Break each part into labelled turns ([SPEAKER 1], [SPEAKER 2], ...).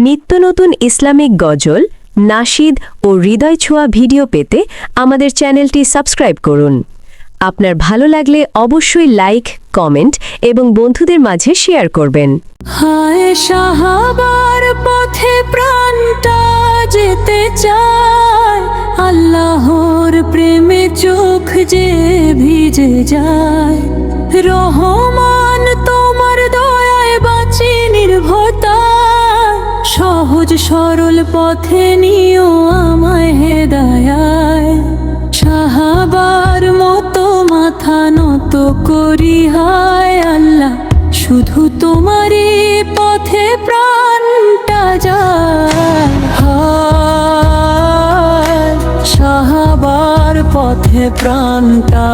[SPEAKER 1] নিত্য নতুন ইসলামিক গজল, নাশিদ ও হৃদয় ছোঁয়া ভিডিও পেতে আমাদের চ্যানেলটি সাবস্ক্রাইব করুন। আপনার ভালো লাগলে অবশ্যই লাইক, কমেন্ট এবং বন্ধুদের মাঝে শেয়ার করবেন।
[SPEAKER 2] হায় সাহাবার পথে প্রাণটা যেতে চায়, আল্লাহর প্রেমে চোখ যে ভিজে যায়। রহমান তোমার দয়ায় বাঁচি নির্ভরতায়, সহজ সরল পথে নিও আমায় হেদায়ায়। সাহাবার মতো মাথা নত করি হায় আল্লাহ, শুধু তোমারই পথে প্রাণটা যায়। হায় সাহাবার পথে প্রাণটা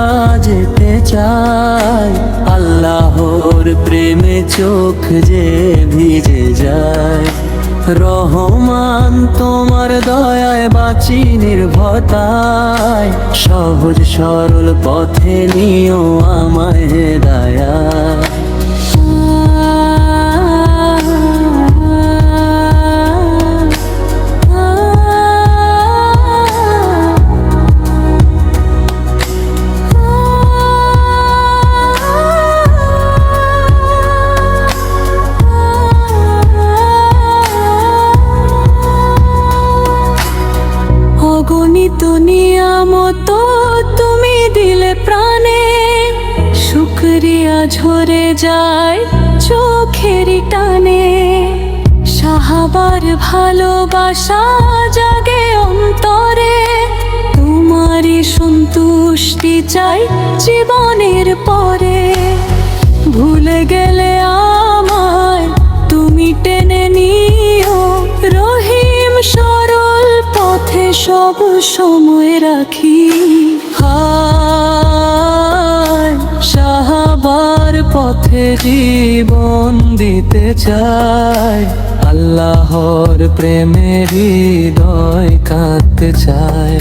[SPEAKER 2] যেতে চায়, আল্লাহর প্রেমে চোখ যে ভিজে যায়। রহমান তোমার দয়ায় বাঁচি নির্ভরতায়, সহজ সরল পথে নিও আমায় হেদায়াত। অগণিত নিয়ামত তুমি দিলে প্রাণে, শুকরিয়া ঝরে যায় চোখেরই টানে। সাহাবার ভালোবাসা জাগে অন্তরে, তোমারই সন্তুষ্টি চাই জীবনের পরে। ভুলে গেলে আমায় তুমি টেনে নিও, রহিম সরল পথে সব সময় রাখি। হায় সাহাবার পথে জীবন দিতে চাই, আল্লাহর প্রেমে হৃদয় কাঁদতে চায়।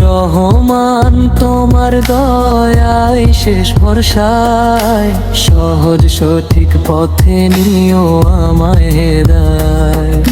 [SPEAKER 2] রহমান তোমার দয়ায় শেষ ভরসায়, সহজ সঠিক পথে নিও আমায় হেদায়াত।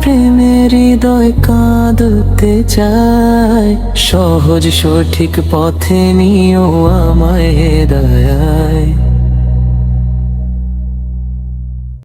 [SPEAKER 2] প্রেমের হৃদয় কাঁদতে চায়, সহজ সঠিক পথে নিও আমায় হেদায়াত।